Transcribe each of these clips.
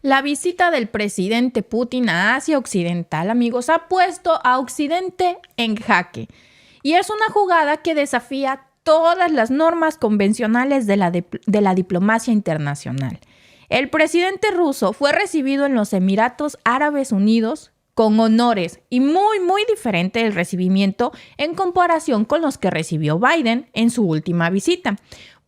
La visita del presidente Putin a Asia Occidental, amigos, ha puesto a Occidente en jaque. Y es una jugada que desafía todas las normas convencionales de la diplomacia internacional. El presidente ruso fue recibido en los Emiratos Árabes Unidos con honores y muy diferente el recibimiento en comparación con los que recibió Biden en su última visita.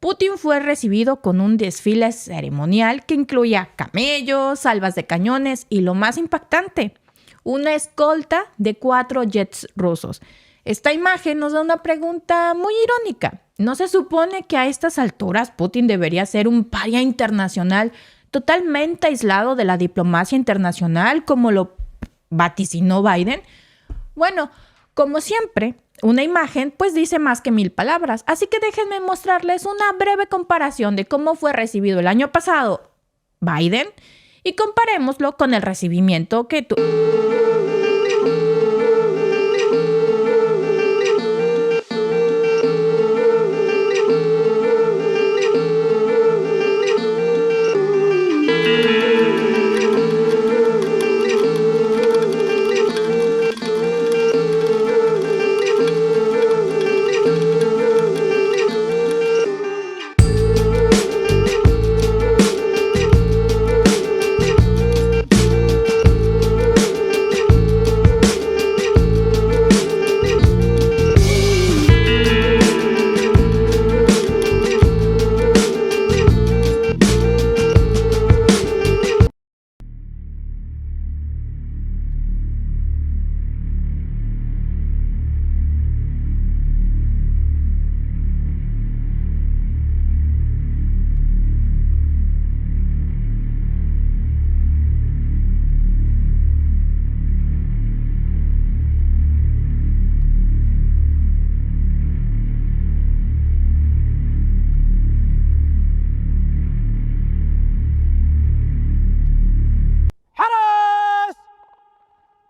Putin fue recibido con un desfile ceremonial que incluía camellos, salvas de cañones y lo más impactante, una escolta de 4 jets rusos. Esta imagen nos da una pregunta muy irónica. ¿No se supone que a estas alturas Putin debería ser un paria internacional totalmente aislado de la diplomacia internacional como lo vaticinó Biden? Bueno, como siempre, una imagen pues dice más que 1000 palabras, así que déjenme mostrarles una breve comparación de cómo fue recibido el año pasado Biden y comparémoslo con el recibimiento que tuvo.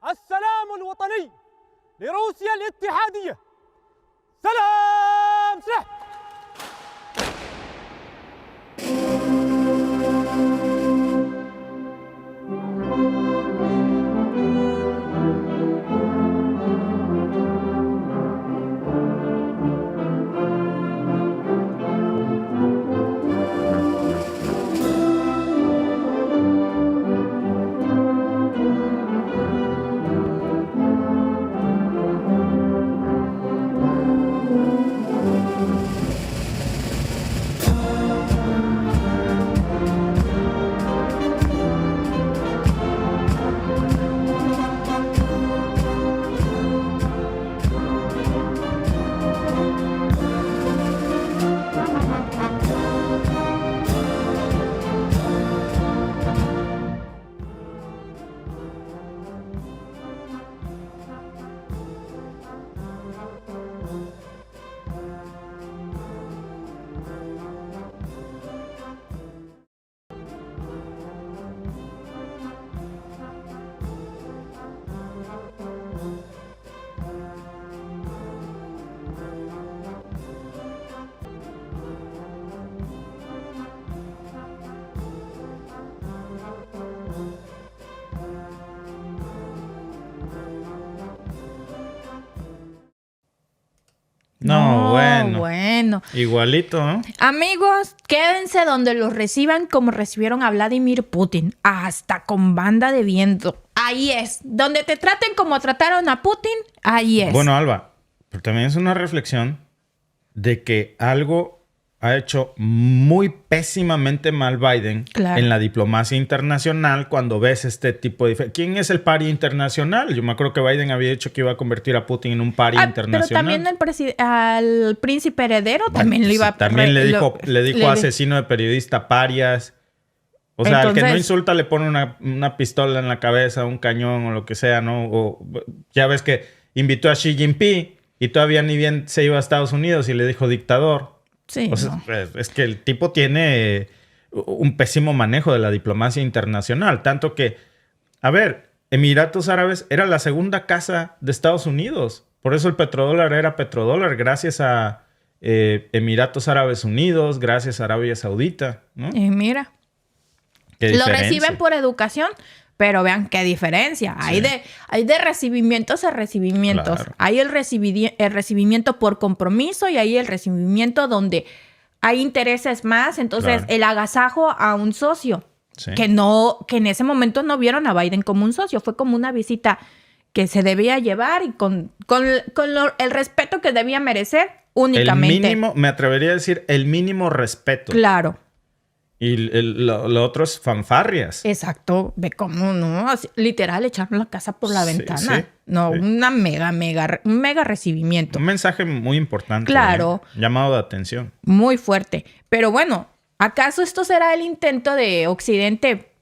السلام الوطني لروسيا الاتحادية. سلام سلاح. No, bueno. Igualito, ¿no? Amigos, quédense donde los reciban como recibieron a Vladimir Putin, hasta con banda de viento. Ahí es. Donde te traten como trataron a Putin, ahí es. Bueno, Alba, pero también es una reflexión de que algo ha hecho muy pésimamente mal Biden en la diplomacia internacional cuando ves este tipo de... ¿Quién es el paria internacional? Yo me acuerdo que Biden había dicho que iba a convertir a Putin en un paria internacional. Pero también al príncipe heredero también le iba a... También le dijo asesino de periodista, parias. O sea, entonces, al que no insulta le pone una pistola en la cabeza, un cañón o lo que sea, ¿no? O, ya ves que invitó a Xi Jinping y todavía ni bien se iba a Estados Unidos y le dijo dictador. Sí, o sea, es que el tipo tiene un pésimo manejo de la diplomacia internacional. Tanto que, a ver, Emiratos Árabes era la segunda casa de Estados Unidos. Por eso el petrodólar era petrodólar, gracias a Emiratos Árabes Unidos, gracias a Arabia Saudita, ¿no? Mira. Lo reciben por educación, pero vean qué diferencia. Sí. Hay de recibimientos a recibimientos. Claro. Hay el recibimiento por compromiso y hay el recibimiento donde hay intereses más. Entonces, el agasajo a un socio. Sí. Que en ese momento no vieron a Biden como un socio. Fue como una visita que se debía llevar y con el respeto que debía merecer únicamente. El mínimo, me atrevería a decir, el mínimo respeto. Claro. Y lo otro es fanfarrias. Exacto. Ve cómo, ¿no? Así, literal, echaron la casa por la ventana. Sí, no, sí. Un mega recibimiento. Un mensaje muy importante. Claro. Llamado de atención. Muy fuerte. Pero bueno, ¿acaso esto será el intento de Occidente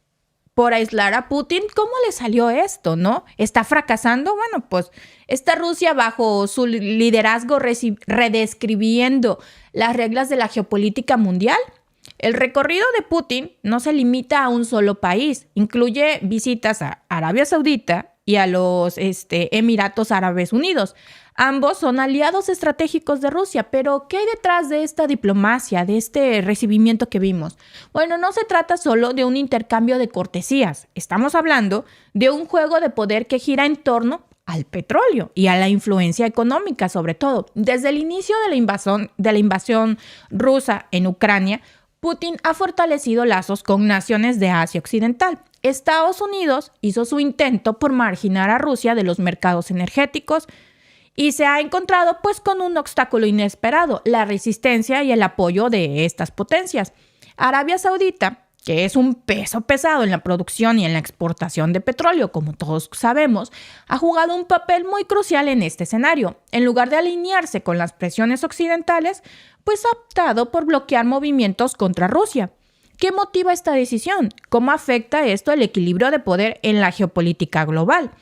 por aislar a Putin? ¿Cómo le salió esto, no? ¿Está fracasando? Bueno, pues está Rusia bajo su liderazgo redescribiendo las reglas de la geopolítica mundial. El recorrido de Putin no se limita a un solo país. Incluye visitas a Arabia Saudita y a los Emiratos Árabes Unidos. Ambos son aliados estratégicos de Rusia, pero ¿qué hay detrás de esta diplomacia, de este recibimiento que vimos? Bueno, no se trata solo de un intercambio de cortesías. Estamos hablando de un juego de poder que gira en torno al petróleo y a la influencia económica, sobre todo. Desde el inicio de la invasión rusa en Ucrania, Putin ha fortalecido lazos con naciones de Asia Occidental. Estados Unidos hizo su intento por marginar a Rusia de los mercados energéticos y se ha encontrado pues con un obstáculo inesperado, la resistencia y el apoyo de estas potencias. Arabia Saudita, que es un peso pesado en la producción y en la exportación de petróleo, como todos sabemos, ha jugado un papel muy crucial en este escenario. En lugar de alinearse con las presiones occidentales, pues ha optado por bloquear movimientos contra Rusia. ¿Qué motiva esta decisión? ¿Cómo afecta esto el equilibrio de poder en la geopolítica global?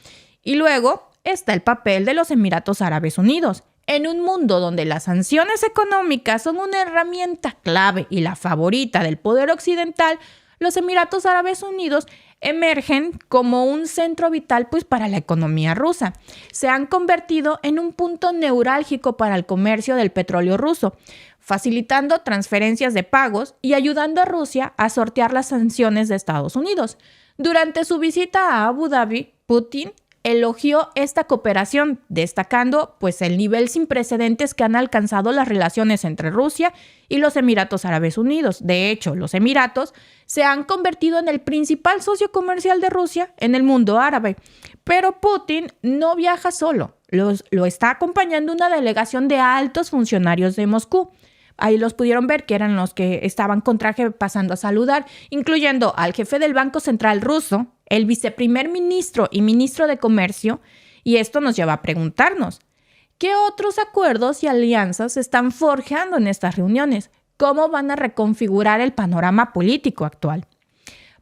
Y luego está el papel de los Emiratos Árabes Unidos. En un mundo donde las sanciones económicas son una herramienta clave y la favorita del poder occidental, los Emiratos Árabes Unidos emergen como un centro vital pues, para la economía rusa. Se han convertido en un punto neurálgico para el comercio del petróleo ruso, facilitando transferencias de pagos y ayudando a Rusia a sortear las sanciones de Estados Unidos. Durante su visita a Abu Dhabi, Putin elogió esta cooperación, destacando pues el nivel sin precedentes que han alcanzado las relaciones entre Rusia y los Emiratos Árabes Unidos. De hecho, los Emiratos se han convertido en el principal socio comercial de Rusia en el mundo árabe. Pero Putin no viaja solo, lo está acompañando una delegación de altos funcionarios de Moscú. Ahí los pudieron ver, que eran los que estaban con traje pasando a saludar, incluyendo al jefe del Banco Central ruso, el viceprimer ministro y ministro de Comercio, y esto nos lleva a preguntarnos, ¿qué otros acuerdos y alianzas se están forjando en estas reuniones? ¿Cómo van a reconfigurar el panorama político actual?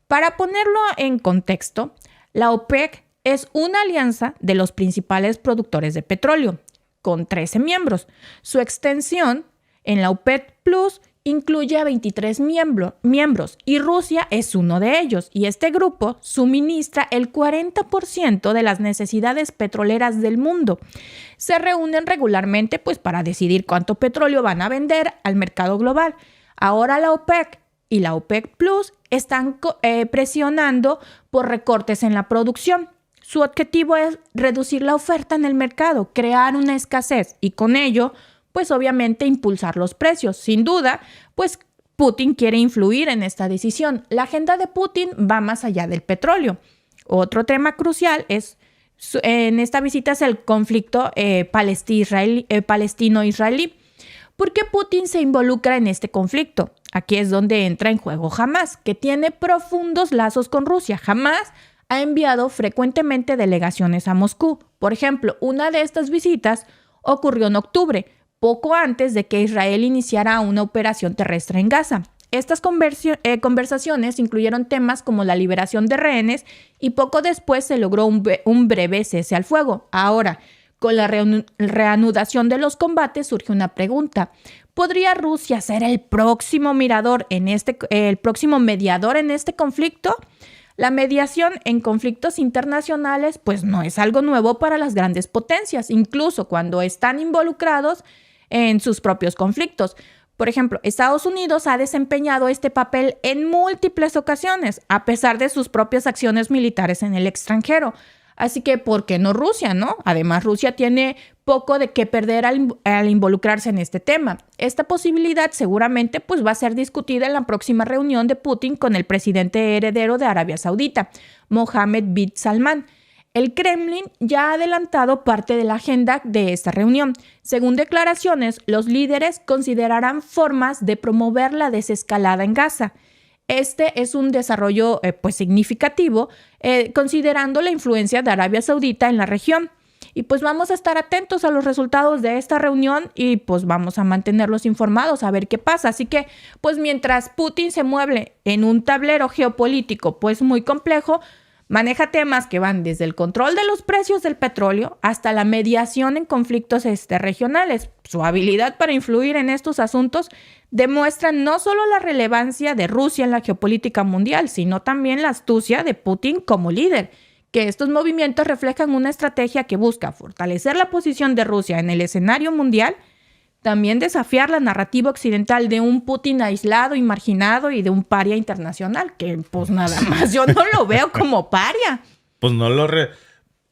Para ponerlo en contexto, la OPEC es una alianza de los principales productores de petróleo, con 13 miembros. Su extensión en la OPEC Plus incluye a 23 miembros y Rusia es uno de ellos. Y este grupo suministra el 40% de las necesidades petroleras del mundo. Se reúnen regularmente pues, para decidir cuánto petróleo van a vender al mercado global. Ahora la OPEC y la OPEC Plus están presionando por recortes en la producción. Su objetivo es reducir la oferta en el mercado, crear una escasez y con ello pues obviamente impulsar los precios. Sin duda, pues Putin quiere influir en esta decisión. La agenda de Putin va más allá del petróleo. Otro tema crucial en esta visita es el conflicto palestino-israelí. ¿Por qué Putin se involucra en este conflicto? Aquí es donde entra en juego Hamás, que tiene profundos lazos con Rusia. Hamás ha enviado frecuentemente delegaciones a Moscú. Por ejemplo, una de estas visitas ocurrió en octubre, poco antes de que Israel iniciara una operación terrestre en Gaza. Estas conversaciones incluyeron temas como la liberación de rehenes y poco después se logró un breve cese al fuego. Ahora, con la reanudación de los combates surge una pregunta. ¿Podría Rusia ser el próximo mediador en este conflicto? La mediación en conflictos internacionales pues no es algo nuevo para las grandes potencias, incluso cuando están involucrados en sus propios conflictos. Por ejemplo, Estados Unidos ha desempeñado este papel en múltiples ocasiones, a pesar de sus propias acciones militares en el extranjero. Así que, ¿por qué no Rusia, no? Además, Rusia tiene poco de qué perder al involucrarse en este tema. Esta posibilidad seguramente pues, va a ser discutida en la próxima reunión de Putin con el presidente heredero de Arabia Saudita, Mohammed bin Salman. El Kremlin ya ha adelantado parte de la agenda de esta reunión. Según declaraciones, los líderes considerarán formas de promover la desescalada en Gaza. Este es un desarrollo pues significativo, considerando la influencia de Arabia Saudita en la región. Y pues vamos a estar atentos a los resultados de esta reunión y pues vamos a mantenerlos informados a ver qué pasa. Así que pues mientras Putin se mueve en un tablero geopolítico pues muy complejo, maneja temas que van desde el control de los precios del petróleo hasta la mediación en conflictos regionales. Su habilidad para influir en estos asuntos demuestra no solo la relevancia de Rusia en la geopolítica mundial, sino también la astucia de Putin como líder. Que estos movimientos reflejan una estrategia que busca fortalecer la posición de Rusia en el escenario mundial, también desafiar la narrativa occidental de un Putin aislado y marginado y de un paria internacional, que pues nada más yo no lo veo como paria. Pues no lo...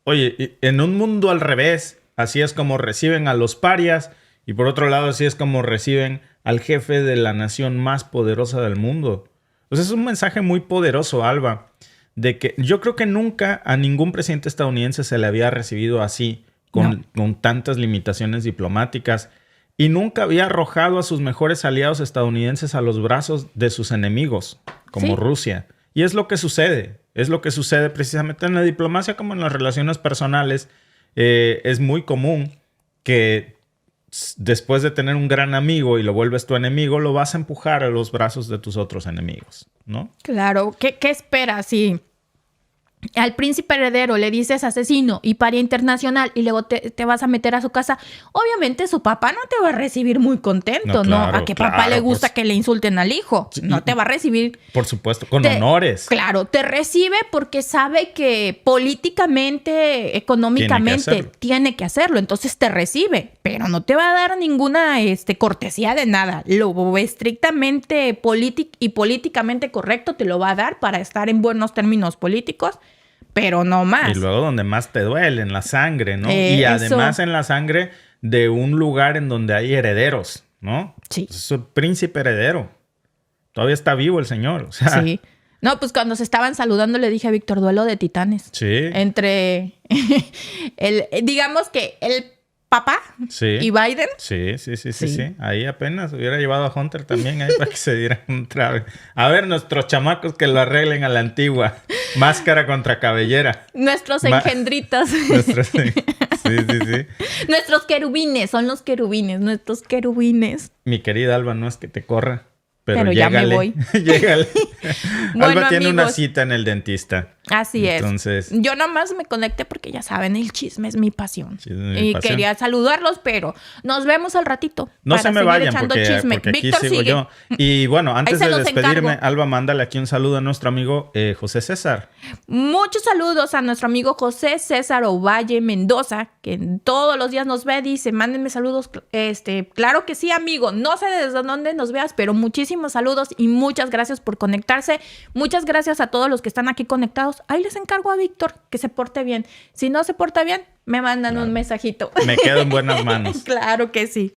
Oye, en un mundo al revés, así es como reciben a los parias y por otro lado así es como reciben al jefe de la nación más poderosa del mundo. Pues es un mensaje muy poderoso, Alba, de que yo creo que nunca a ningún presidente estadounidense se le había recibido así, con tantas limitaciones diplomáticas. Y nunca había arrojado a sus mejores aliados estadounidenses a los brazos de sus enemigos, como Rusia. Y es lo que sucede. Es lo que sucede precisamente en la diplomacia como en las relaciones personales. Es muy común que después de tener un gran amigo y lo vuelves tu enemigo, lo vas a empujar a los brazos de tus otros enemigos, ¿no? Claro. ¿Qué esperas si al príncipe heredero le dices asesino y paria internacional y luego te vas a meter a su casa? Obviamente su papá no te va a recibir muy contento, ¿no? A que papá le gusta que le insulten al hijo. No te va a recibir. Por supuesto, con honores. Claro, te recibe porque sabe que políticamente, económicamente tiene que hacerlo. Entonces te recibe, pero no te va a dar ninguna cortesía de nada. Lo estrictamente políticamente correcto te lo va a dar para estar en buenos términos políticos. Pero no más. Y luego donde más te duele, en la sangre, ¿no? Y además en la sangre de un lugar en donde hay herederos, ¿no? Sí. Es un príncipe heredero. Todavía está vivo el señor. O sea, sí. No, pues cuando se estaban saludando le dije a Víctor, duelo de titanes. Sí. Entre digamos que el papá y Biden. Sí. Ahí apenas hubiera llevado a Hunter también ahí para que se dieran un trago. A ver, nuestros chamacos que lo arreglen a la antigua. Máscara contra cabellera. Nuestros engendritos. Sí. Nuestros querubines, son los querubines, nuestros querubines. Mi querida Alba, no es que te corra. Pero ya me voy. Llégale. Bueno, Alba tiene amigos, una cita en el dentista. Así Entonces, yo nomás me conecté porque ya saben, el chisme es mi pasión. Y quería saludarlos, pero nos vemos al ratito. No se me vayan porque aquí Víctor sigo sigue. yo. Y bueno, antes de despedirme, encargo. Alba, mándale aquí un saludo a nuestro amigo José César. Muchos saludos a nuestro amigo José César Ovalle Mendoza, que todos los días nos ve, dice, mándenme saludos. Claro que sí, amigo. No sé desde dónde nos veas, pero muchísimos saludos y muchas gracias por conectarse. Muchas gracias a todos los que están aquí conectados. Ahí les encargo a Víctor que se porte bien. Si no se porta bien, me mandan un mensajito. Me quedo en buenas manos. Claro que sí.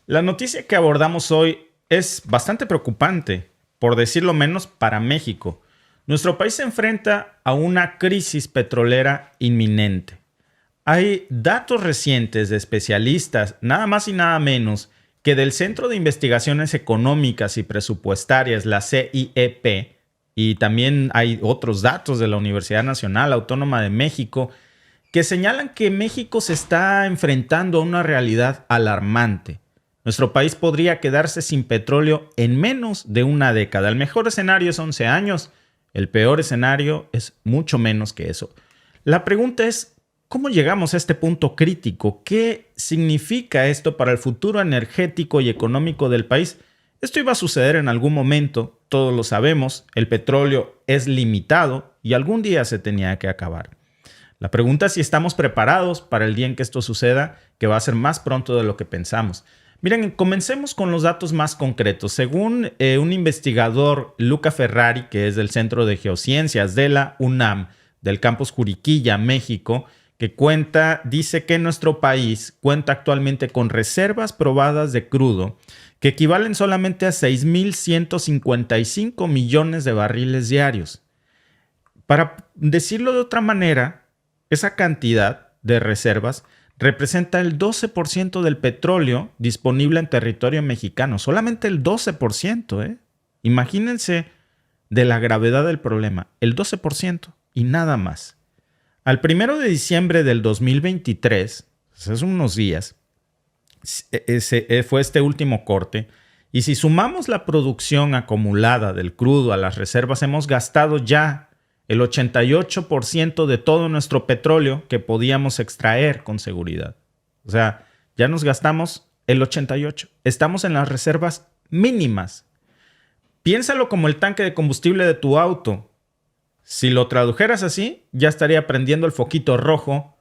La noticia que abordamos hoy es bastante preocupante, por decirlo menos, para México. Nuestro país se enfrenta a una crisis petrolera inminente. Hay datos recientes de especialistas, nada más y nada menos, que del Centro de Investigaciones Económicas y Presupuestarias, la CIEP, y también hay otros datos de la Universidad Nacional Autónoma de México, que señalan que México se está enfrentando a una realidad alarmante. Nuestro país podría quedarse sin petróleo en menos de una década. El mejor escenario es 11 años, el peor escenario es mucho menos que eso. La pregunta es, ¿cómo llegamos a este punto crítico? ¿Qué significa esto para el futuro energético y económico del país? Esto iba a suceder en algún momento, todos lo sabemos, el petróleo es limitado y algún día se tenía que acabar. La pregunta es si estamos preparados para el día en que esto suceda, que va a ser más pronto de lo que pensamos. Miren, comencemos con los datos más concretos. Según un investigador, Luca Ferrari, que es del Centro de Geociencias de la UNAM, del campus Juriquilla, México, que dice que nuestro país cuenta actualmente con reservas probadas de crudo que equivalen solamente a 6.155 millones de barriles diarios. Para decirlo de otra manera, esa cantidad de reservas representa el 12% del petróleo disponible en territorio mexicano. Solamente el 12%, ¿eh? Imagínense de la gravedad del problema. El 12% y nada más. Al 1 de diciembre del 2023, hace unos días, fue este último corte. Y si sumamos la producción acumulada del crudo a las reservas, hemos gastado ya el 88% de todo nuestro petróleo que podíamos extraer con seguridad. O sea, ya nos gastamos el 88%. Estamos en las reservas mínimas. Piénsalo como el tanque de combustible de tu auto. Si lo tradujeras así, ya estaría prendiendo el foquito rojo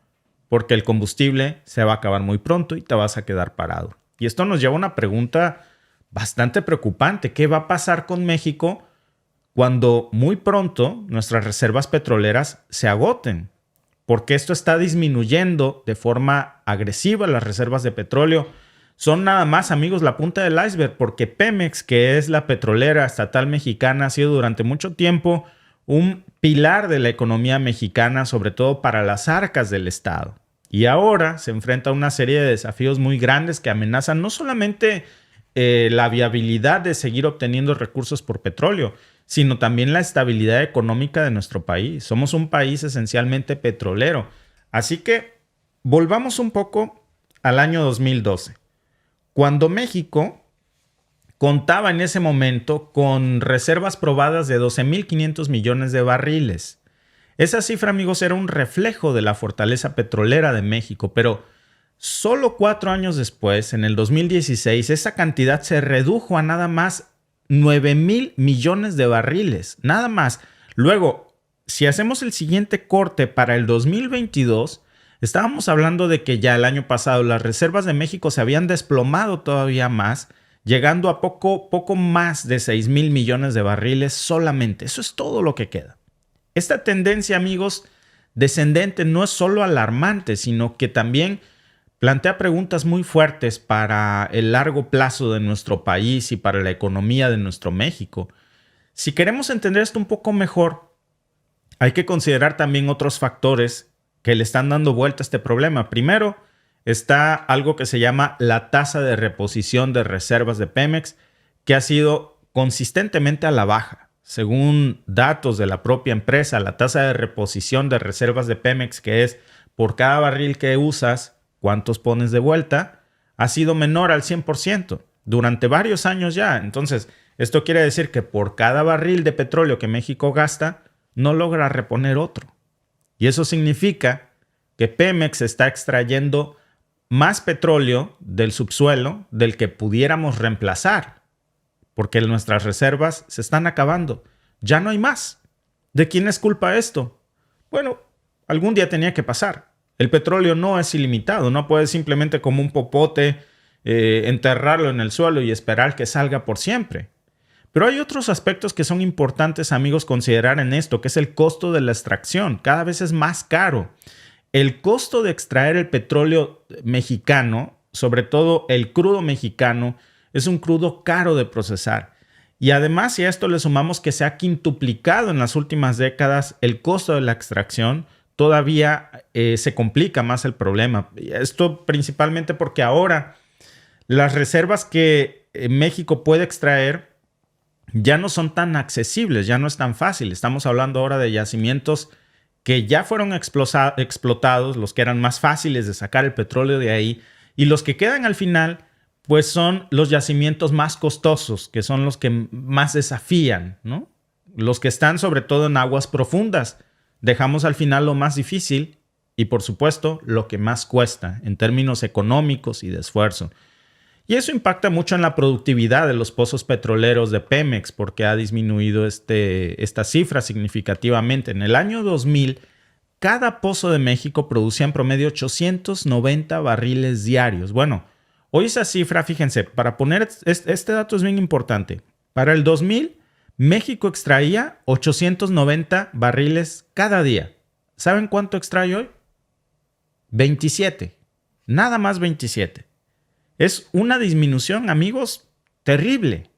porque el combustible se va a acabar muy pronto y te vas a quedar parado. Y esto nos lleva a una pregunta bastante preocupante. ¿Qué va a pasar con México cuando muy pronto nuestras reservas petroleras se agoten? Porque esto está disminuyendo de forma agresiva las reservas de petróleo. Son nada más, amigos, la punta del iceberg, porque Pemex, que es la petrolera estatal mexicana, ha sido durante mucho tiempo un pilar de la economía mexicana, sobre todo para las arcas del Estado. Y ahora se enfrenta a una serie de desafíos muy grandes que amenazan no solamente la viabilidad de seguir obteniendo recursos por petróleo, sino también la estabilidad económica de nuestro país. Somos un país esencialmente petrolero. Así que volvamos un poco al año 2012, cuando México contaba en ese momento con reservas probadas de 12.500 millones de barriles. Esa cifra, amigos, era un reflejo de la fortaleza petrolera de México, pero solo 4 años después, en el 2016, esa cantidad se redujo a nada más 9.000 millones de barriles, nada más. Luego, si hacemos el siguiente corte para el 2022, estábamos hablando de que ya el año pasado las reservas de México se habían desplomado todavía más, llegando a poco más de 6.000 millones de barriles solamente. Eso es todo lo que queda. Esta tendencia, amigos, descendente no es solo alarmante, sino que también plantea preguntas muy fuertes para el largo plazo de nuestro país y para la economía de nuestro México. Si queremos entender esto un poco mejor, hay que considerar también otros factores que le están dando vuelta a este problema. Primero, está algo que se llama la tasa de reposición de reservas de Pemex, que ha sido consistentemente a la baja. Según datos de la propia empresa, la tasa de reposición de reservas de Pemex, que es por cada barril que usas, cuántos pones de vuelta, ha sido menor al 100% durante varios años ya. Entonces, esto quiere decir que por cada barril de petróleo que México gasta, no logra reponer otro. Y eso significa que Pemex está extrayendo más petróleo del subsuelo del que pudiéramos reemplazar, porque nuestras reservas se están acabando. Ya no hay más. ¿De quién es culpa esto? Bueno, algún día tenía que pasar. El petróleo no es ilimitado. No puedes simplemente como un popote enterrarlo en el suelo y esperar que salga por siempre. Pero hay otros aspectos que son importantes, amigos, considerar en esto, que es el costo de la extracción. Cada vez es más caro. El costo de extraer el petróleo mexicano, sobre todo el crudo mexicano, es un crudo caro de procesar. Y además, si a esto le sumamos que se ha quintuplicado en las últimas décadas el costo de la extracción, todavía se complica más el problema. Esto principalmente porque ahora las reservas que México puede extraer ya no son tan accesibles, ya no es tan fácil. Estamos hablando ahora de yacimientos que ya fueron explotados, los que eran más fáciles de sacar el petróleo de ahí, y los que quedan al final, pues son los yacimientos más costosos, que son los que más desafían, ¿no? Los que están sobre todo en aguas profundas. Dejamos al final lo más difícil y, por supuesto, lo que más cuesta en términos económicos y de esfuerzo. Y eso impacta mucho en la productividad de los pozos petroleros de Pemex, porque ha disminuido esta cifra significativamente. En el año 2000, cada pozo de México producía en promedio 890 barriles diarios. Bueno, hoy esa cifra, fíjense, para poner este dato es bien importante. Para el 2000, México extraía 890 barriles cada día. ¿Saben cuánto extrae hoy? 27. Nada más 27. Es una disminución, amigos, terrible.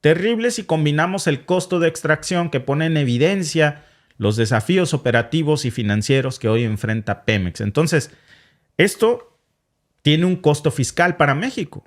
Terrible si combinamos el costo de extracción que pone en evidencia los desafíos operativos y financieros que hoy enfrenta Pemex. Entonces, esto tiene un costo fiscal para México,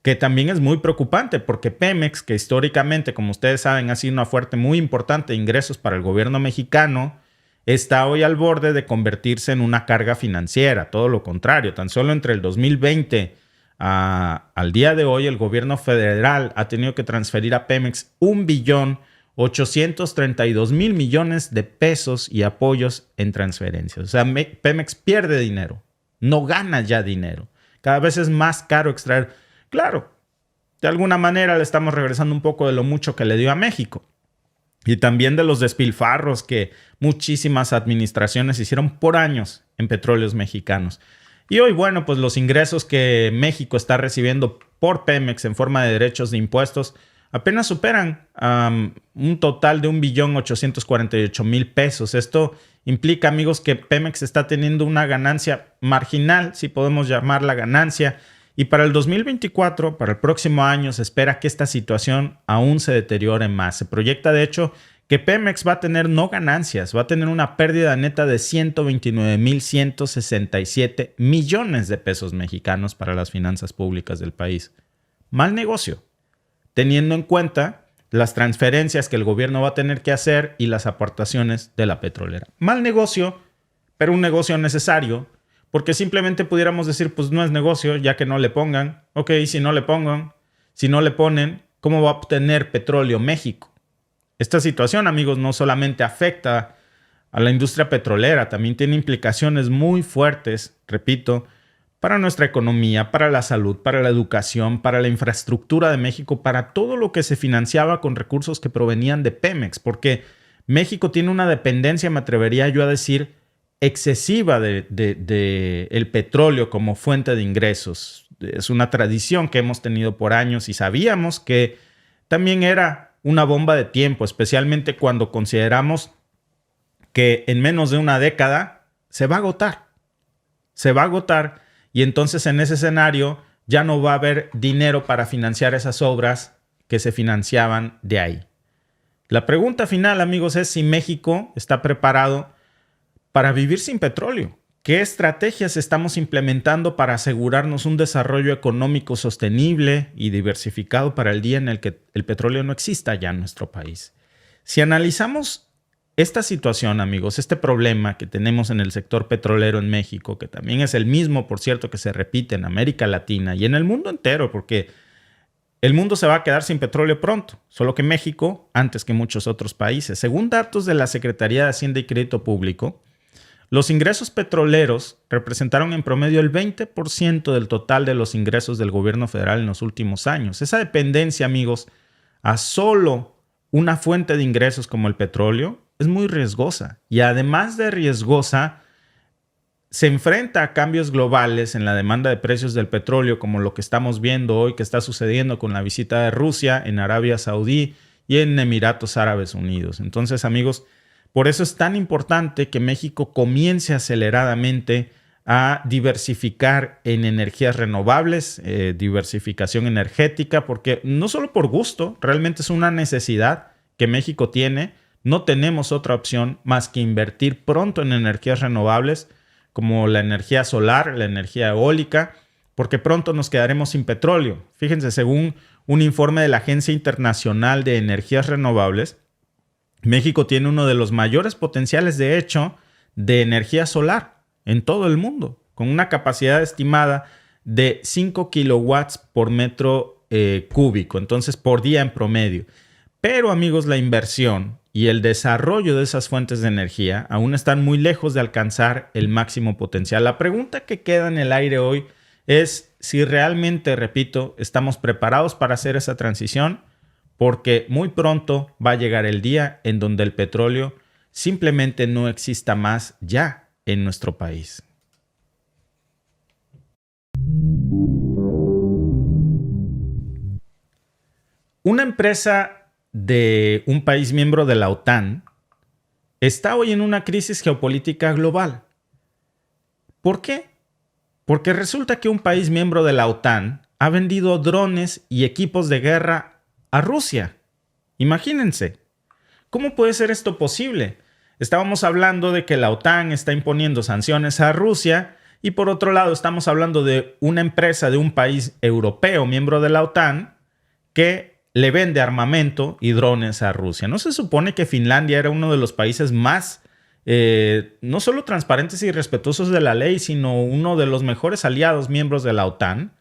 que también es muy preocupante porque Pemex, que históricamente, como ustedes saben, ha sido una fuente muy importante de ingresos para el gobierno mexicano, está hoy al borde de convertirse en una carga financiera. Todo lo contrario, tan solo entre el 2020 al día de hoy, el gobierno federal ha tenido que transferir a Pemex 1.832.000 millones de pesos y apoyos en transferencias. O sea, Pemex pierde dinero, no gana ya dinero. Cada vez es más caro extraer. Claro, de alguna manera le estamos regresando un poco de lo mucho que le dio a México. Y también de los despilfarros que muchísimas administraciones hicieron por años en petróleos mexicanos. Y hoy, bueno, pues los ingresos que México está recibiendo por Pemex en forma de derechos de impuestos apenas superan un total de 1.848.000 pesos. Esto implica, amigos, que Pemex está teniendo una ganancia marginal, si podemos llamarla ganancia. Y para el 2024, para el próximo año, se espera que esta situación aún se deteriore más. Se proyecta, de hecho, que Pemex va a tener no ganancias, va a tener una pérdida neta de 129.167 millones de pesos mexicanos para las finanzas públicas del país. Mal negocio, teniendo en cuenta las transferencias que el gobierno va a tener que hacer y las aportaciones de la petrolera. Mal negocio, pero un negocio necesario, porque simplemente pudiéramos decir, pues no es negocio, ya que no le pongan. Ok, si no le pongan, si no le ponen, ¿cómo va a obtener petróleo México? Esta situación, amigos, no solamente afecta a la industria petrolera, también tiene implicaciones muy fuertes, repito, para nuestra economía, para la salud, para la educación, para la infraestructura de México, para todo lo que se financiaba con recursos que provenían de Pemex, porque México tiene una dependencia, me atrevería yo a decir, excesiva de el petróleo como fuente de ingresos. Es una tradición que hemos tenido por años y sabíamos que también era una bomba de tiempo, especialmente cuando consideramos que en menos de una década se va a agotar. Se va a agotar y entonces en ese escenario ya no va a haber dinero para financiar esas obras que se financiaban de ahí. La pregunta final, amigos, es si México está preparado para vivir sin petróleo. ¿Qué estrategias estamos implementando para asegurarnos un desarrollo económico sostenible y diversificado para el día en el que el petróleo no exista ya en nuestro país? Si analizamos esta situación, amigos, este problema que tenemos en el sector petrolero en México, que también es el mismo, por cierto, que se repite en América Latina y en el mundo entero, porque el mundo se va a quedar sin petróleo pronto, solo que México antes que muchos otros países. Según datos de la Secretaría de Hacienda y Crédito Público, los ingresos petroleros representaron en promedio el 20% del total de los ingresos del gobierno federal en los últimos años. Esa dependencia, amigos, a solo una fuente de ingresos como el petróleo es muy riesgosa. Y además de riesgosa, se enfrenta a cambios globales en la demanda de precios del petróleo, como lo que estamos viendo hoy que está sucediendo con la visita de Rusia en Arabia Saudí y en Emiratos Árabes Unidos. Entonces, amigos, por eso es tan importante que México comience aceleradamente a diversificar en energías renovables, diversificación energética, porque no solo por gusto, realmente es una necesidad que México tiene. No tenemos otra opción más que invertir pronto en energías renovables, como la energía solar, la energía eólica, porque pronto nos quedaremos sin petróleo. Fíjense, según un informe de la Agencia Internacional de Energías Renovables, México tiene uno de los mayores potenciales, de hecho, de energía solar en todo el mundo, con una capacidad estimada de 5 kilowatts por metro cúbico, entonces por día en promedio. Pero, amigos, la inversión y el desarrollo de esas fuentes de energía aún están muy lejos de alcanzar el máximo potencial. La pregunta que queda en el aire hoy es si realmente, repito, estamos preparados para hacer esa transición, porque muy pronto va a llegar el día en donde el petróleo simplemente no exista más ya en nuestro país. Una empresa de un país miembro de la OTAN está hoy en una crisis geopolítica global. ¿Por qué? Porque resulta que un país miembro de la OTAN ha vendido drones y equipos de guerra a Rusia. Imagínense. ¿Cómo puede ser esto posible? Estábamos hablando de que la OTAN está imponiendo sanciones a Rusia y por otro lado estamos hablando de una empresa de un país europeo miembro de la OTAN que le vende armamento y drones a Rusia. ¿No se supone que Finlandia era uno de los países más, no solo transparentes y respetuosos de la ley, sino uno de los mejores aliados miembros de la OTAN?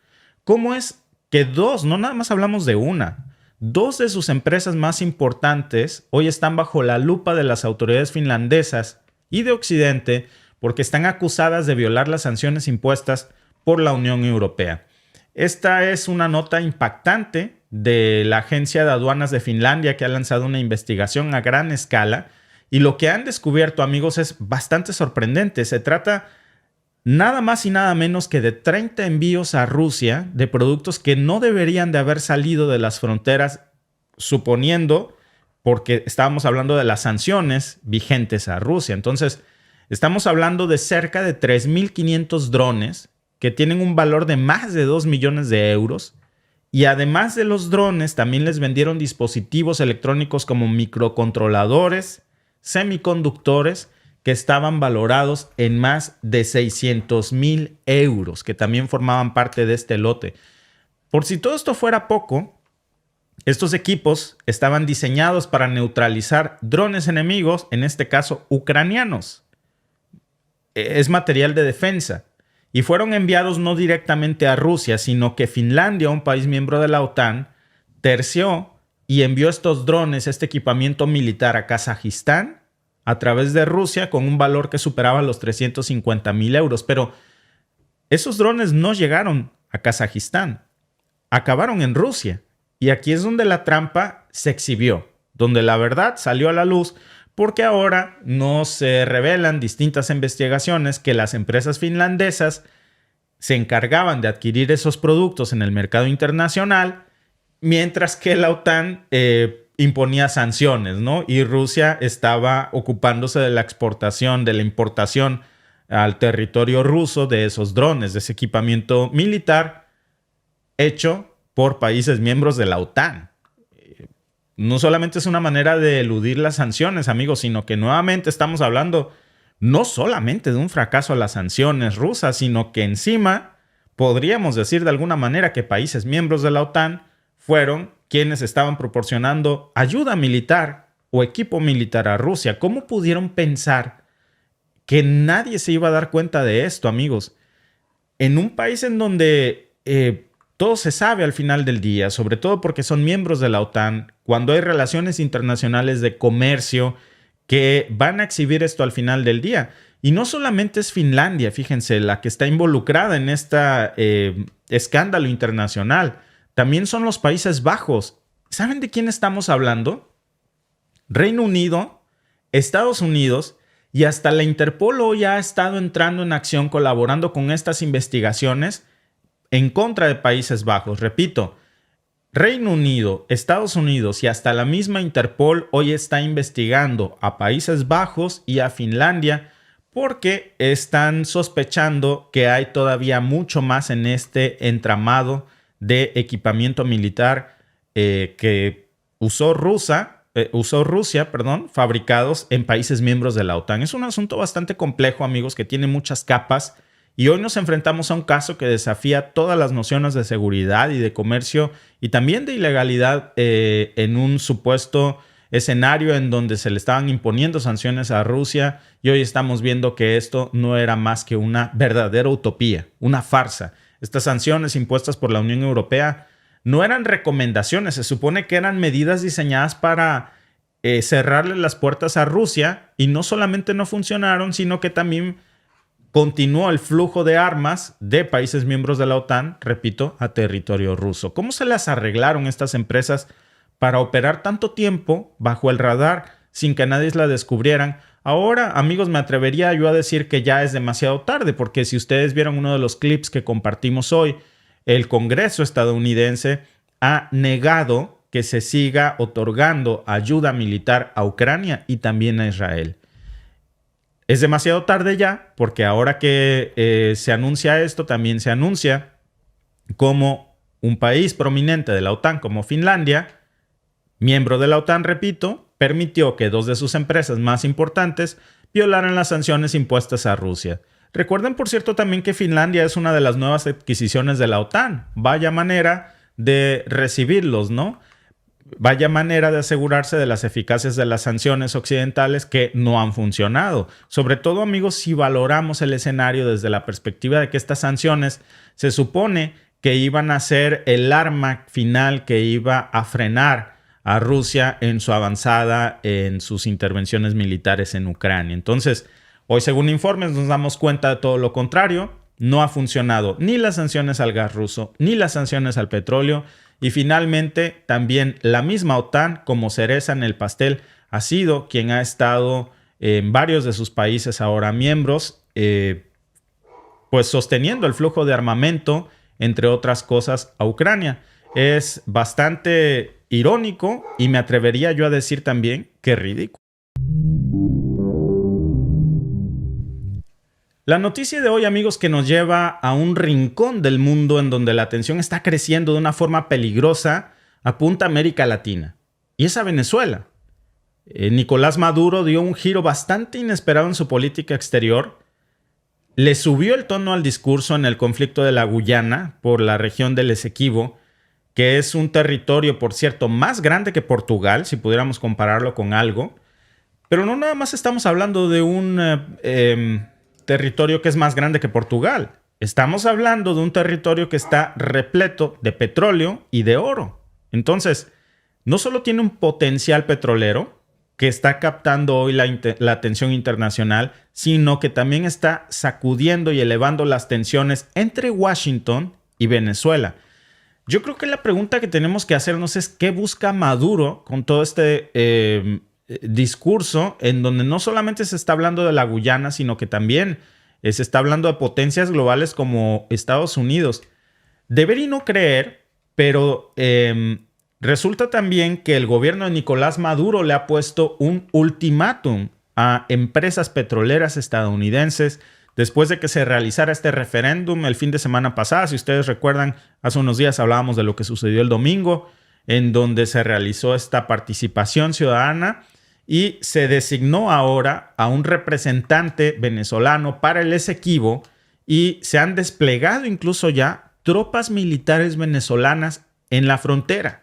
¿Cómo es que dos, no nada más hablamos de una, dos de sus empresas más importantes hoy están bajo la lupa de las autoridades finlandesas y de Occidente porque están acusadas de violar las sanciones impuestas por la Unión Europea? Esta es una nota impactante de la Agencia de Aduanas de Finlandia, que ha lanzado una investigación a gran escala, y lo que han descubierto, amigos, es bastante sorprendente. Se trata nada más y nada menos que de 30 envíos a Rusia de productos que no deberían de haber salido de las fronteras, suponiendo, porque estábamos hablando de las sanciones vigentes a Rusia. Entonces, estamos hablando de cerca de 3.500 drones que tienen un valor de más de 2 millones de euros. Y además de los drones, también les vendieron dispositivos electrónicos como microcontroladores, semiconductores, que estaban valorados en más de 600,000 euros, que también formaban parte de este lote. Por si todo esto fuera poco, estos equipos estaban diseñados para neutralizar drones enemigos, en este caso ucranianos. Es material de defensa. Y fueron enviados no directamente a Rusia, sino que Finlandia, un país miembro de la OTAN, terció y envió estos drones, este equipamiento militar a Kazajistán a través de Rusia con un valor que superaba los 350,000 euros. Pero esos drones no llegaron a Kazajistán, acabaron en Rusia. Y aquí es donde la trampa se exhibió, donde la verdad salió a la luz, porque ahora no se revelan distintas investigaciones que las empresas finlandesas se encargaban de adquirir esos productos en el mercado internacional, mientras que la OTAN imponía sanciones, ¿no? Y Rusia estaba ocupándose de la exportación, de la importación al territorio ruso de esos drones, de ese equipamiento militar hecho por países miembros de la OTAN. No solamente es una manera de eludir las sanciones, amigos, sino que nuevamente estamos hablando no solamente de un fracaso a las sanciones rusas, sino que encima podríamos decir de alguna manera que países miembros de la OTAN fueron quienes estaban proporcionando ayuda militar o equipo militar a Rusia. ¿Cómo pudieron pensar que nadie se iba a dar cuenta de esto, amigos? En un país en donde todo se sabe al final del día, sobre todo porque son miembros de la OTAN, cuando hay relaciones internacionales de comercio que van a exhibir esto al final del día. Y no solamente es Finlandia, fíjense, la que está involucrada en este escándalo internacional. También son los Países Bajos. ¿Saben de quién estamos hablando? Reino Unido, Estados Unidos y hasta la Interpol hoy ha estado entrando en acción colaborando con estas investigaciones en contra de Países Bajos. Repito, Reino Unido, Estados Unidos y hasta la misma Interpol hoy está investigando a Países Bajos y a Finlandia porque están sospechando que hay todavía mucho más en este entramado de equipamiento militar que usó Rusia, fabricados en países miembros de la OTAN. Es un asunto bastante complejo, amigos, que tiene muchas capas. Y hoy nos enfrentamos a un caso que desafía todas las nociones de seguridad y de comercio y también de ilegalidad en un supuesto escenario en donde se le estaban imponiendo sanciones a Rusia y hoy estamos viendo que esto no era más que una verdadera utopía, una farsa. Estas sanciones impuestas por la Unión Europea no eran recomendaciones, se supone que eran medidas diseñadas para cerrarle las puertas a Rusia y no solamente no funcionaron, sino que también continuó el flujo de armas de países miembros de la OTAN, repito, a territorio ruso. ¿Cómo se las arreglaron estas empresas para operar tanto tiempo bajo el radar sin que nadie la descubrieran. Ahora, amigos, me atrevería yo a decir que ya es demasiado tarde, porque si ustedes vieron uno de los clips que compartimos hoy, el Congreso estadounidense ha negado que se siga otorgando ayuda militar a Ucrania y también a Israel. Es demasiado tarde ya, porque ahora que se anuncia esto, también se anuncia como un país prominente de la OTAN, como Finlandia, miembro de la OTAN, repito, permitió que 2 de sus empresas más importantes violaran las sanciones impuestas a Rusia. Recuerden, por cierto, también que Finlandia es una de las nuevas adquisiciones de la OTAN. Vaya manera de recibirlos, ¿no? Vaya manera de asegurarse de las eficacias de las sanciones occidentales que no han funcionado. Sobre todo, amigos, si valoramos el escenario desde la perspectiva de que estas sanciones se supone que iban a ser el arma final que iba a frenar a Rusia en su avanzada, en sus intervenciones militares en Ucrania. Entonces, hoy, según informes, nos damos cuenta de todo lo contrario. No ha funcionado ni las sanciones al gas ruso, ni las sanciones al petróleo. Y finalmente, también la misma OTAN, como cereza en el pastel, ha sido quien ha estado en varios de sus países ahora miembros, pues sosteniendo el flujo de armamento, entre otras cosas, a Ucrania. Es bastante irónico y me atrevería yo a decir también que ridículo. La noticia de hoy, amigos, que nos lleva a un rincón del mundo en donde la tensión está creciendo de una forma peligrosa, apunta a América Latina. Y es a Venezuela. Nicolás Maduro dio un giro bastante inesperado en su política exterior. Le subió el tono al discurso en el conflicto de la Guyana por la región del Esequibo, que es un territorio, por cierto, más grande que Portugal, si pudiéramos compararlo con algo. Pero no nada más estamos hablando de un territorio que es más grande que Portugal. Estamos hablando de un territorio que está repleto de petróleo y de oro. Entonces, no solo tiene un potencial petrolero que está captando hoy la atención internacional, sino que también está sacudiendo y elevando las tensiones entre Washington y Venezuela. Yo creo que la pregunta que tenemos que hacernos es ¿qué busca Maduro con todo este discurso en donde no solamente se está hablando de la Guyana, sino que también se está hablando de potencias globales como Estados Unidos? Deber y no creer, pero resulta también que el gobierno de Nicolás Maduro le ha puesto un ultimátum a empresas petroleras estadounidenses después de que se realizara este referéndum el fin de semana pasado. Si ustedes recuerdan, hace unos días hablábamos de lo que sucedió el domingo, en donde se realizó esta participación ciudadana y se designó ahora a un representante venezolano para el Esequibo y se han desplegado incluso ya tropas militares venezolanas en la frontera.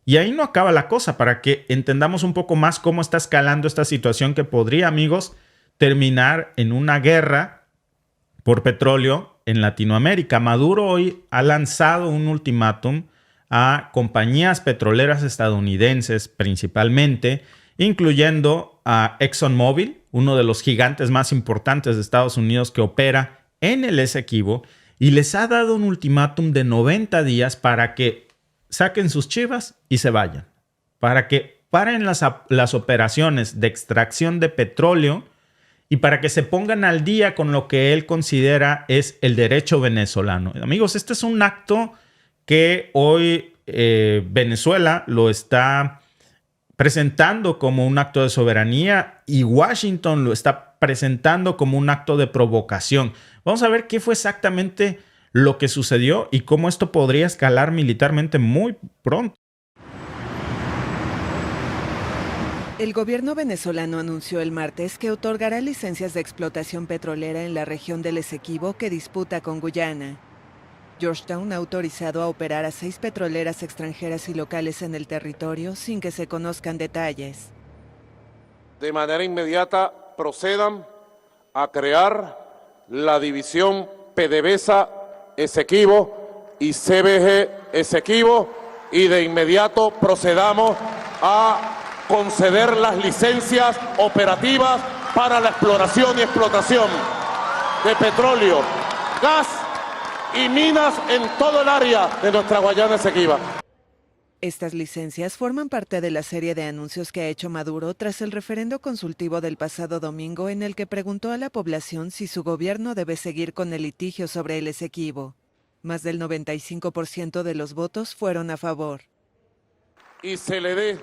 Y ahí no acaba la cosa, para que entendamos un poco más cómo está escalando esta situación que podría, amigos, terminar en una guerra por petróleo en Latinoamérica. Maduro hoy ha lanzado un ultimátum a compañías petroleras estadounidenses principalmente, incluyendo a ExxonMobil, uno de los gigantes más importantes de Estados Unidos que opera en el Esequibo, y les ha dado un ultimátum de 90 días para que saquen sus chivas y se vayan, para que paren las operaciones de extracción de petróleo y para que se pongan al día con lo que él considera es el derecho venezolano. Amigos, este es un acto que hoy Venezuela lo está presentando como un acto de soberanía y Washington lo está presentando como un acto de provocación. Vamos a ver qué fue exactamente lo que sucedió y cómo esto podría escalar militarmente muy pronto. El gobierno venezolano anunció el martes que otorgará licencias de explotación petrolera en la región del Esequibo que disputa con Guyana. Georgetown ha autorizado a operar a 6 petroleras extranjeras y locales en el territorio sin que se conozcan detalles. De manera inmediata procedan a crear la división PDVSA Esequibo y CBG Esequibo y de inmediato procedamos a conceder las licencias operativas para la exploración y explotación de petróleo, gas y minas en todo el área de nuestra Guayana Esequiba. Estas licencias forman parte de la serie de anuncios que ha hecho Maduro tras el referendo consultivo del pasado domingo en el que preguntó a la población si su gobierno debe seguir con el litigio sobre el Esequibo. Más del 95% de los votos fueron a favor. Y se le dé,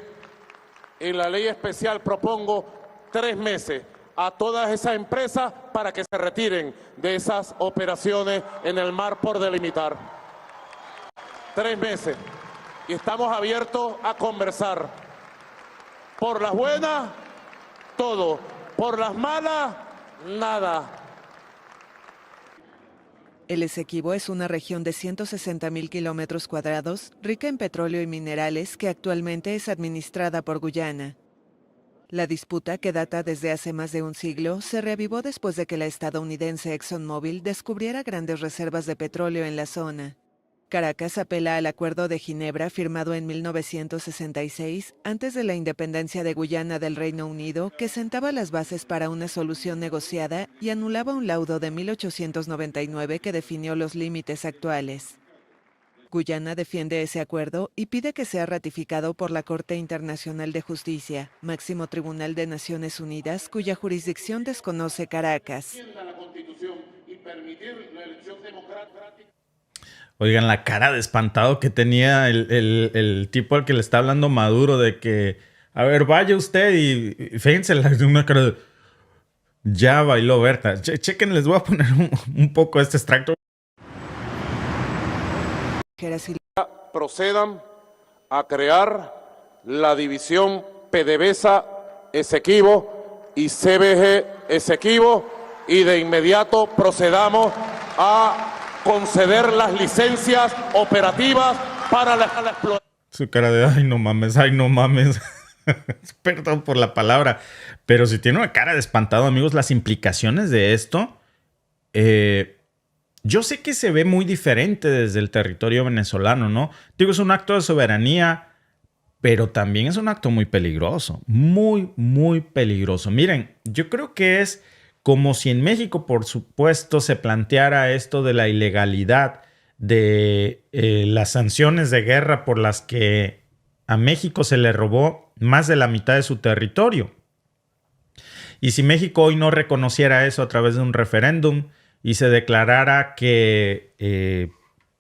en la ley especial propongo 3 meses a todas esas empresas para que se retiren de esas operaciones en el mar por delimitar. 3 meses. Y estamos abiertos a conversar. Por las buenas, todo. Por las malas, nada. El Esequibo es una región de 160.000 kilómetros cuadrados, rica en petróleo y minerales, que actualmente es administrada por Guyana. La disputa, que data desde hace más de un siglo, se reavivó después de que la estadounidense ExxonMobil descubriera grandes reservas de petróleo en la zona. Caracas apela al Acuerdo de Ginebra firmado en 1966, antes de la independencia de Guyana del Reino Unido, que sentaba las bases para una solución negociada y anulaba un laudo de 1899 que definió los límites actuales. Guyana defiende ese acuerdo y pide que sea ratificado por la Corte Internacional de Justicia, máximo tribunal de Naciones Unidas, cuya jurisdicción desconoce Caracas. Oigan, la cara de espantado que tenía el tipo al que le está hablando Maduro de que, a ver, vaya usted y fíjense una cara de, ya bailó Berta. Chequen, les voy a poner un poco este extracto. Procedan a crear la división PDVSA Esequibo y CBG Esequibo y de inmediato procedamos a conceder las licencias operativas para la explotación. Su cara de, ay no mames. Perdón por la palabra, pero si tiene una cara de espantado, amigos, las implicaciones de esto, yo sé que se ve muy diferente desde el territorio venezolano, ¿no? Digo, es un acto de soberanía, pero también es un acto muy peligroso, muy, muy peligroso. Miren, yo creo que es como si en México, por supuesto, se planteara esto de la ilegalidad de las sanciones de guerra por las que a México se le robó más de la mitad de su territorio. Y si México hoy no reconociera eso a través de un referéndum y se declarara que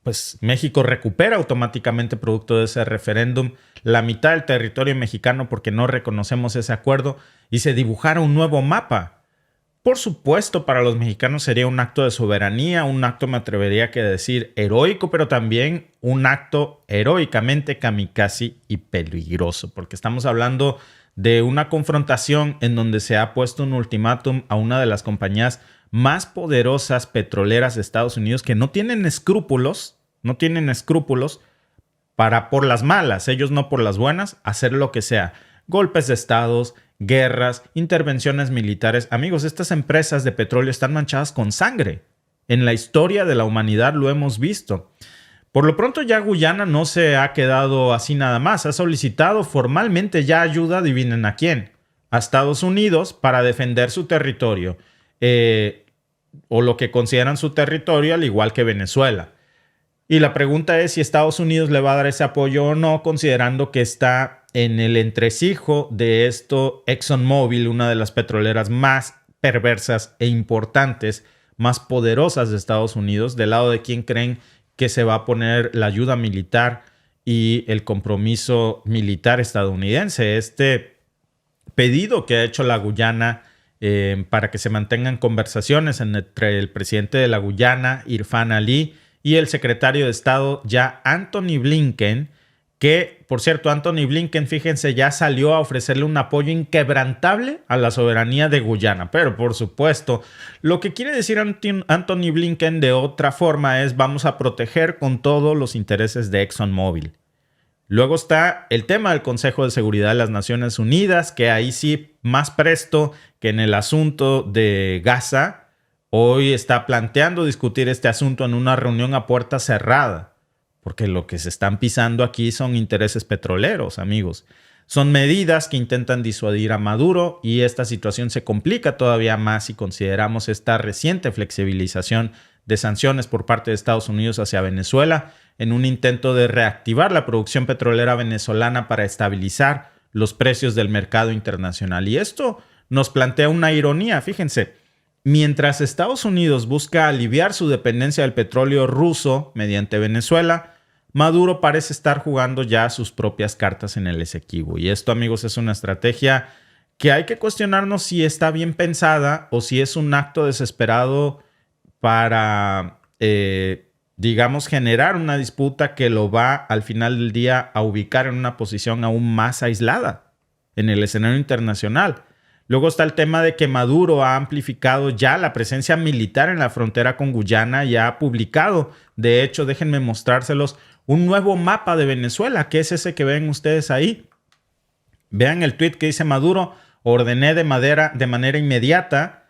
pues México recupera automáticamente producto de ese referéndum la mitad del territorio mexicano porque no reconocemos ese acuerdo y se dibujara un nuevo mapa, por supuesto, para los mexicanos sería un acto de soberanía, un acto, me atrevería a decir, heroico, pero también un acto heroicamente kamikaze y peligroso, porque estamos hablando de una confrontación en donde se ha puesto un ultimátum a una de las compañías más poderosas petroleras de Estados Unidos que no tienen escrúpulos para, por las malas, ellos no por las buenas, hacer lo que sea. Golpes de estados, guerras, intervenciones militares. Amigos, estas empresas de petróleo están manchadas con sangre. En la historia de la humanidad lo hemos visto. Por lo pronto ya Guyana no se ha quedado así nada más. Ha solicitado formalmente ya ayuda, adivinen a quién, a Estados Unidos para defender su territorio. O lo que consideran su territorio, al igual que Venezuela. Y la pregunta es si Estados Unidos le va a dar ese apoyo o no, considerando que está en el entresijo de esto ExxonMobil, una de las petroleras más perversas e importantes, más poderosas de Estados Unidos. ¿Del lado de quién creen que se va a poner la ayuda militar y el compromiso militar estadounidense? Este pedido que ha hecho la Guyana para que se mantengan conversaciones entre el presidente de la Guyana, Irfan Ali, y el secretario de Estado ya Antony Blinken, que, por cierto, Antony Blinken, fíjense, ya salió a ofrecerle un apoyo inquebrantable a la soberanía de Guyana. Pero, por supuesto, lo que quiere decir Antony Blinken de otra forma es vamos a proteger con todos los intereses de ExxonMobil. Luego está el tema del Consejo de Seguridad de las Naciones Unidas, que ahí sí, más presto que en el asunto de Gaza, hoy está planteando discutir este asunto en una reunión a puerta cerrada, porque lo que se están pisando aquí son intereses petroleros, amigos. Son medidas que intentan disuadir a Maduro y esta situación se complica todavía más si consideramos esta reciente flexibilización de sanciones por parte de Estados Unidos hacia Venezuela, en un intento de reactivar la producción petrolera venezolana para estabilizar los precios del mercado internacional. Y esto nos plantea una ironía, fíjense. Mientras Estados Unidos busca aliviar su dependencia del petróleo ruso mediante Venezuela, Maduro parece estar jugando ya sus propias cartas en el Esequibo. Y esto, amigos, es una estrategia que hay que cuestionarnos si está bien pensada o si es un acto desesperado para, digamos, generar una disputa que lo va al final del día a ubicar en una posición aún más aislada en el escenario internacional. Luego está el tema de que Maduro ha amplificado ya la presencia militar en la frontera con Guyana y ha publicado, de hecho, déjenme mostrárselos, un nuevo mapa de Venezuela, que es ese que ven ustedes ahí. Vean el tweet que dice Maduro: ordené de manera inmediata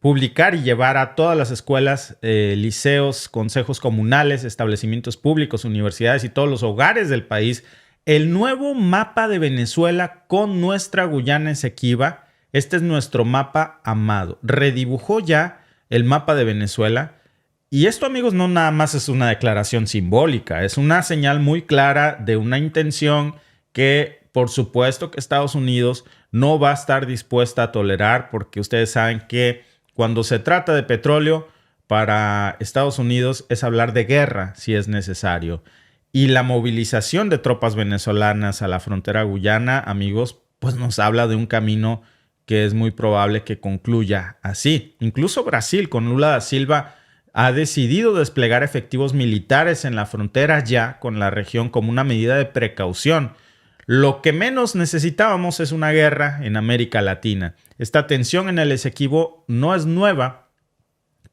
publicar y llevar a todas las escuelas, liceos, consejos comunales, establecimientos públicos, universidades y todos los hogares del país el nuevo mapa de Venezuela con nuestra Guyana Esequiba. Este es nuestro mapa amado. Redibujó ya el mapa de Venezuela. Y esto, amigos, no nada más es una declaración simbólica. Es una señal muy clara de una intención que, por supuesto, que Estados Unidos no va a estar dispuesta a tolerar, porque ustedes saben que cuando se trata de petróleo, para Estados Unidos es hablar de guerra si es necesario. Y la movilización de tropas venezolanas a la frontera guyana, amigos, pues nos habla de un camino que es muy probable que concluya así. Incluso Brasil, con Lula da Silva, ha decidido desplegar efectivos militares en la frontera ya con la región como una medida de precaución. Lo que menos necesitábamos es una guerra en América Latina. Esta tensión en el Esequibo no es nueva,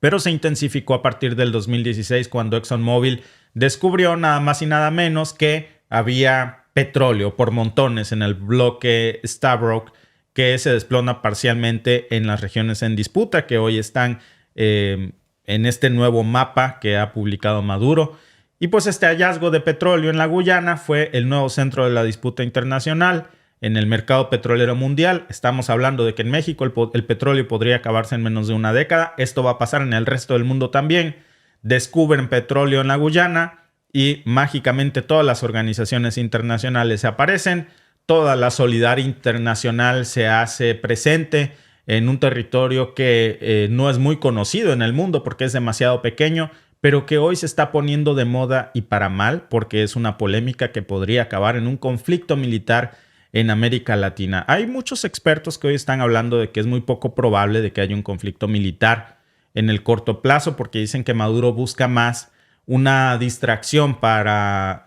pero se intensificó a partir del 2016 cuando ExxonMobil descubrió nada más y nada menos que había petróleo por montones en el bloque Stabroek, que se desploma parcialmente en las regiones en disputa, que hoy están en este nuevo mapa que ha publicado Maduro. Y pues este hallazgo de petróleo en la Guyana fue el nuevo centro de la disputa internacional en el mercado petrolero mundial. Estamos hablando de que en México el petróleo podría acabarse en menos de una década. Esto va a pasar en el resto del mundo también. Descubren petróleo en la Guyana y mágicamente todas las organizaciones internacionales se aparecen. Toda la solidaridad internacional se hace presente en un territorio que no es muy conocido en el mundo porque es demasiado pequeño, pero que hoy se está poniendo de moda y para mal, porque es una polémica que podría acabar en un conflicto militar en América Latina. Hay muchos expertos que hoy están hablando de que es muy poco probable de que haya un conflicto militar en el corto plazo, porque dicen que Maduro busca más una distracción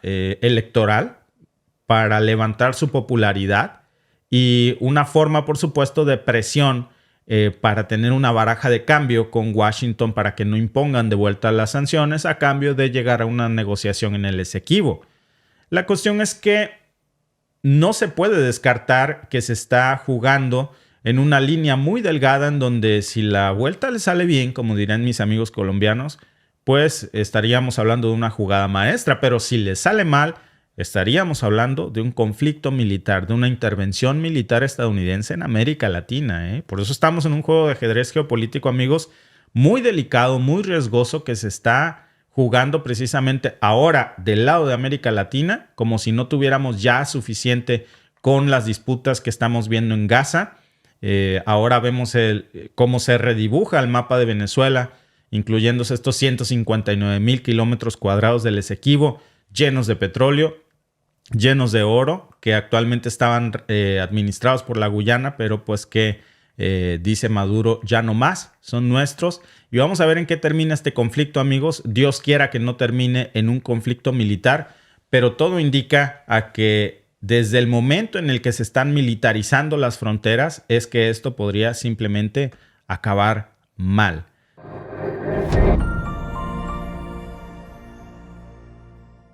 electoral, para levantar su popularidad y una forma, por supuesto, de presión para tener una baraja de cambio con Washington para que no impongan de vuelta las sanciones a cambio de llegar a una negociación en el Esequibo. La cuestión es que no se puede descartar que se está jugando en una línea muy delgada en donde si la vuelta le sale bien, como dirán mis amigos colombianos, pues estaríamos hablando de una jugada maestra, pero si le sale mal, estaríamos hablando de un conflicto militar, de una intervención militar estadounidense en América Latina, ¿eh? Por eso estamos en un juego de ajedrez geopolítico, amigos, muy delicado, muy riesgoso, que se está jugando precisamente ahora del lado de América Latina, como si no tuviéramos ya suficiente con las disputas que estamos viendo en Gaza. Ahora vemos cómo se redibuja el mapa de Venezuela, incluyéndose estos 159,000 kilómetros cuadrados del Esequibo, llenos de petróleo, llenos de oro, que actualmente estaban administrados por la Guyana, pero pues que dice Maduro, ya no más, son nuestros. Y vamos a ver en qué termina este conflicto, amigos. Dios quiera que no termine en un conflicto militar, pero todo indica a que desde el momento en el que se están militarizando las fronteras es que esto podría simplemente acabar mal.